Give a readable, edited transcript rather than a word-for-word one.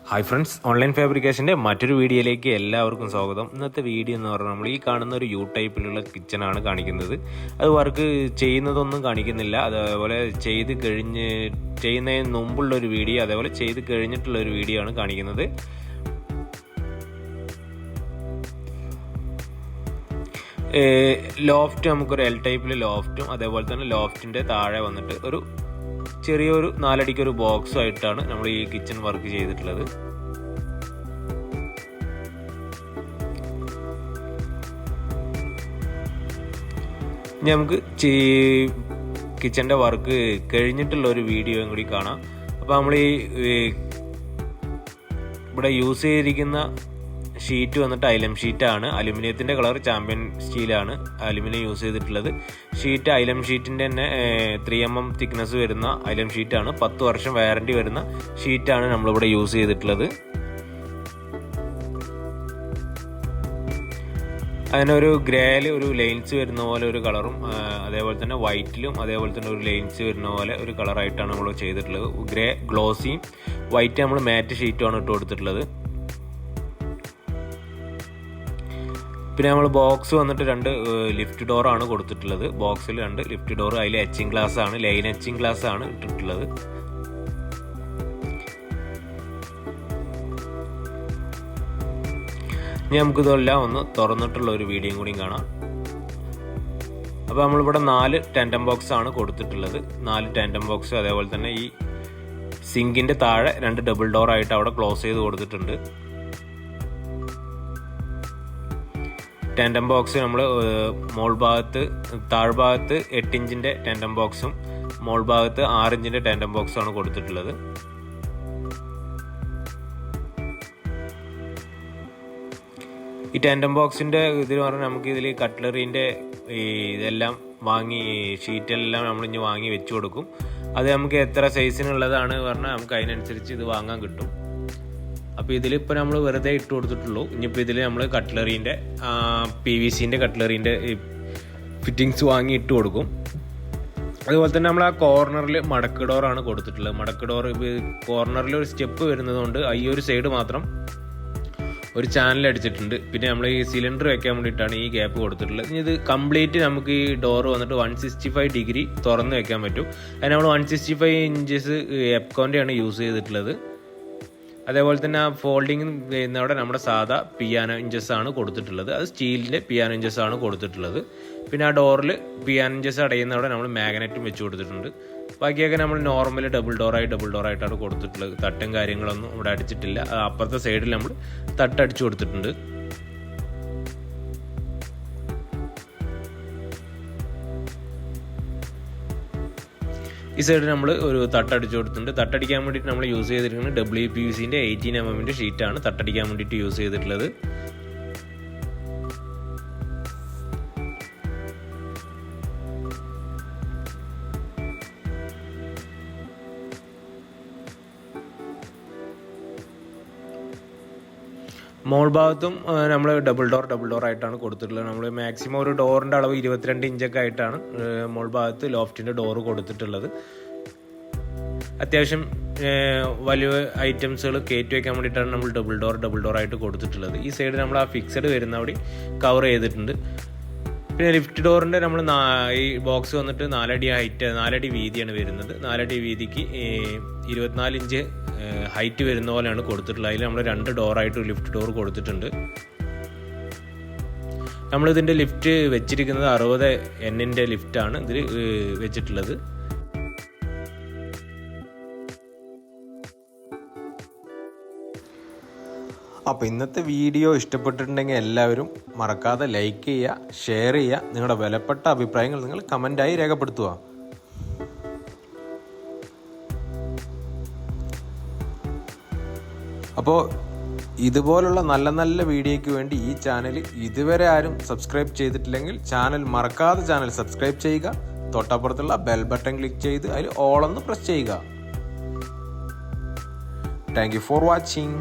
Hi friends, online ഫാബ്രിക്കേഷൻ്റെ മറ്റൊരു വീഡിയോയിലേക്ക് എല്ലാവർക്കും സ്വാഗതം. ഇന്നത്തെ വീഡിയോ എന്ന് പറഞ്ഞാൽ നമ്മൾ ഈ കാണുന്ന ഒരു യു ടൈപ്പിലുള്ള കിച്ചണാണ് കാണിക്കുന്നത്. അത് വർക്ക് ചെയ്യുന്നതൊന്നും കാണിക്കുന്നില്ല. അതേപോലെ ചെയ്യുന്നതിന് മുമ്പുള്ള ഒരു വീഡിയോ, അതേപോലെ ചെയ്ത് കഴിഞ്ഞിട്ടുള്ള ഒരു വീഡിയോ ആണ് കാണിക്കുന്നത്. ലോഫ്റ്റ് നമുക്കൊരു എൽ ടൈപ്പിൽ ലോഫ്റ്റും അതേപോലെ തന്നെ ലോഫ്റ്റിൻ്റെ താഴെ വന്നിട്ട് ഒരു ചെറിയൊരു 4 അടിക്കൊരു ബോക്സും ആയിട്ടാണ് നമ്മൾ ഈ കിച്ചൺ വർക്ക് ചെയ്തിട്ടുള്ളത്. ഇനി നമുക്ക് കിച്ചൻ്റെ വർക്ക് കഴിഞ്ഞിട്ടുള്ള ഒരു വീഡിയോയും കൂടി കാണാം. അപ്പോൾ നമ്മൾ ഈ ഇവിടെ യൂസ് ചെയ്തിരിക്കുന്ന ഷീറ്റ് വന്നിട്ട് ഐലം ഷീറ്റാണ്. അലുമിനിയത്തിൻ്റെ കളർ ചാമ്പ്യൻ സ്റ്റീലാണ് അലുമിനിയം യൂസ് ചെയ്തിട്ടുള്ളത്. ഷീറ്റ് ഐലം ഷീറ്റിൻ്റെ തന്നെ 3mm തിക്നെസ് വരുന്ന ഐലം ഷീറ്റാണ്. 10 വർഷം വാറണ്ടി വരുന്ന ഷീറ്റാണ് നമ്മളിവിടെ യൂസ് ചെയ്തിട്ടുള്ളത്. അതിനൊരു ഗ്രേയിൽ ഒരു ലൈൻസ് വരുന്ന പോലെ ഒരു കളറും, അതേപോലെ തന്നെ വൈറ്റിലും അതേപോലെ തന്നെ ഒരു ലൈൻസ് വരുന്ന പോലെ ഒരു കളറായിട്ടാണ് നമ്മൾ ചെയ്തിട്ടുള്ളത്. ഗ്രേ ഗ്ലോസിയും വൈറ്റ് നമ്മൾ മാറ്റ് ഷീറ്റുമാണ് ഇട്ട് കൊടുത്തിട്ടുള്ളത്. പിന്നെ നമ്മൾ ബോക്സ് വന്നിട്ട് 2 ലിഫ്റ്റ് ഡോറാണ് കൊടുത്തിട്ടുള്ളത്. ബോക്സിൽ 2 ലിഫ്റ്റ് ഡോർ, അതിൽ എച്ചിങ് ഗ്ലാസ് ആണ്, ലൈൻ എച്ചിങ് ഗ്ലാസ് ആണ് ഇട്ടിട്ടുള്ളത്. ഇനി നമുക്കിതെല്ലാം ഒന്ന് തുറന്നിട്ടുള്ള ഒരു വീഡിയോയും കൂടിയും കാണാം. അപ്പോൾ നമ്മളിവിടെ 4 ടാൻഡം ബോക്സ് ആണ് കൊടുത്തിട്ടുള്ളത്. 4 ടാൻഡം ബോക്സ്, അതേപോലെ തന്നെ ഈ സിങ്കിൻ്റെ താഴെ 2 ഡബിൾ ഡോർ ആയിട്ട് അവിടെ ക്ലോസ് ചെയ്ത് കൊടുത്തിട്ടുണ്ട്. ടാൻഡം ബോക്സ് നമ്മൾ താഴ്ഭാഗത്ത് 8 ഇഞ്ചിൻ്റെ ടാൻഡം ബോക്സും മോൾ ഭാഗത്ത് 6 ഇഞ്ചിൻ്റെ ടാൻഡം ബോക്സും ആണ് കൊടുത്തിട്ടുള്ളത്. ഈ ടാൻഡം ബോക്സിൻ്റെ ഇതിൽ പറഞ്ഞാൽ നമുക്ക് ഇതിൽ കട്ട്ലറീൻ്റെ ഇതെല്ലാം വാങ്ങി ഷീറ്റെല്ലാം നമ്മളിഞ്ഞ് വാങ്ങി വെച്ച് കൊടുക്കും. അത് നമുക്ക് എത്ര സൈസിനുള്ളതാണ് പറഞ്ഞാൽ നമുക്ക് അതിനനുസരിച്ച് ഇത് വാങ്ങാൻ കിട്ടും. അപ്പോൾ ഇതിലിപ്പോൾ നമ്മൾ വെറുതെ ഇട്ട് കൊടുത്തിട്ടുള്ളൂ. ഇനിയിപ്പോൾ ഇതിൽ നമ്മൾ കട്ട്ലറീൻ്റെ PVCൻ്റെ കട്ട്ലറീൻ്റെ ഫിറ്റിങ്സ് വാങ്ങി ഇട്ട് കൊടുക്കും. അതുപോലെ തന്നെ നമ്മൾ ആ കോർണറിൽ മടക്ക് ഡോറാണ് കൊടുത്തിട്ടുള്ളത്. മടക്ക് ഡോർ കോർണറിൽ ഒരു സ്റ്റെപ്പ് വരുന്നതുകൊണ്ട് ഈ ഒരു സൈഡ് മാത്രം ഒരു ചാനൽ അടിച്ചിട്ടുണ്ട്. പിന്നെ നമ്മൾ ഈ സിലിണ്ടർ വെക്കാൻ വേണ്ടിയിട്ടാണ് ഈ ഗ്യാപ്പ് കൊടുത്തിട്ടുള്ളത്. ഇനി ഇത് കംപ്ലീറ്റ് നമുക്ക് ഈ ഡോർ വന്നിട്ട് 165 ഡിഗ്രി തുറന്ന് വെക്കാൻ പറ്റും. അതിന് നമ്മൾ 165 ഇഞ്ചസ് എപ്കോൻ്റെ ആണ് യൂസ് ചെയ്തിട്ടുള്ളത്. അതേപോലെ തന്നെ ആ ഫോൾഡിങ് ചെയ്യുന്നവിടെ നമ്മുടെ സാധാ പിയാനോ ഇഞ്ചസ് ആണ് കൊടുത്തിട്ടുള്ളത്. അത് സ്റ്റീലിൻ്റെ പിയാനോ ഇഞ്ചസ് ആണ് കൊടുത്തിട്ടുള്ളത്. പിന്നെ ആ ഡോറിൽ പിയാനോ ഇഞ്ചസ് അടയുന്നവിടെ നമ്മൾ മാഗ്നറ്റും വെച്ച് കൊടുത്തിട്ടുണ്ട്. ബാക്കിയൊക്കെ നമ്മൾ നോർമൽ ഡബിൾ ഡോറായിട്ടാണ് കൊടുത്തിട്ടുള്ളത്. തട്ടും കാര്യങ്ങളൊന്നും ഇവിടെ അടിച്ചിട്ടില്ല. അപ്പുറത്തെ സൈഡിൽ നമ്മൾ തട്ടടിച്ചു കൊടുത്തിട്ടുണ്ട്. ഈ സൈഡ് നമ്മൾ ഒരു തട്ടടിച്ചു കൊടുത്തിട്ടുണ്ട്. തട്ടടിക്കാൻ വേണ്ടിയിട്ട് നമ്മൾ യൂസ് ചെയ്തിരിക്കുന്നത് WPVCൻ്റെ 18mm ഷീറ്റാണ് തട്ടടിക്കാൻ വേണ്ടിയിട്ട് യൂസ് ചെയ്തിട്ടുള്ളത്. മോൾ ഭാഗത്തും നമ്മൾ ഡബിൾ ഡോർ ആയിട്ടാണ് കൊടുത്തിട്ടുള്ളത്. നമ്മൾ മാക്സിമം ഒരു ഡോറിൻ്റെ അളവ് 22 ഇഞ്ചൊക്കെ ആയിട്ടാണ് മോൾ ഭാഗത്ത് ലോഫ്റ്റിൻ്റെ ഡോറ് കൊടുത്തിട്ടുള്ളത്. അത്യാവശ്യം വലിയ ഐറ്റംസുകൾ കയറ്റി വയ്ക്കാൻ വേണ്ടിയിട്ടാണ് നമ്മൾ ഡബിൾ ഡോർ ആയിട്ട് കൊടുത്തിട്ടുള്ളത്. ഈ സൈഡ് നമ്മൾ ആ ഫിക്സഡ് വരുന്ന അവിടെ കവർ ചെയ്തിട്ടുണ്ട്. പിന്നെ ലിഫ്റ്റ് ഡോറിൻ്റെ നമ്മൾ ഈ ബോക്സ് വന്നിട്ട് 4 അടി ഹൈറ്റ്, 4 അടി വീതിയാണ് വരുന്നത്. 4 അടി വീതിക്ക് 24 ഇഞ്ച് ഹൈറ്റ് വരുന്ന പോലെയാണ് കൊടുത്തിട്ടുള്ളത്. അതിൽ നമ്മൾ 2 ഡോറായിട്ട് ലിഫ്റ്റ് ഡോർ കൊടുത്തിട്ടുണ്ട്. നമ്മളിതിൻ്റെ ലിഫ്റ്റ് വെച്ചിരിക്കുന്നത് 60N ലിഫ്റ്റാണ് ഇതിൽ വെച്ചിട്ടുള്ളത്. അപ്പോൾ ഇന്നത്തെ വീഡിയോ ഇഷ്ടപ്പെട്ടിട്ടുണ്ടെങ്കിൽ എല്ലാവരും മറക്കാതെ ലൈക്ക് ചെയ്യുക, ഷെയർ ചെയ്യുക. നിങ്ങളുടെ വിലപ്പെട്ട അഭിപ്രായങ്ങൾ നിങ്ങൾ കമൻ്റായി രേഖപ്പെടുത്തുക. അപ്പോൾ ഇതുപോലുള്ള നല്ല നല്ല വീഡിയോയ്ക്ക് വേണ്ടി ഈ ചാനൽ ഇതുവരെ ആരും സബ്സ്ക്രൈബ് ചെയ്തിട്ടില്ലെങ്കിൽ മറക്കാതെ ചാനൽ സബ്സ്ക്രൈബ് ചെയ്യുക. തൊട്ടപ്പുറത്തുള്ള ബെൽ ബട്ടൺ ക്ലിക്ക് ചെയ്ത് അതിൽ ഓൾ ഒന്ന് പ്രസ് ചെയ്യുക. Thank you for watching.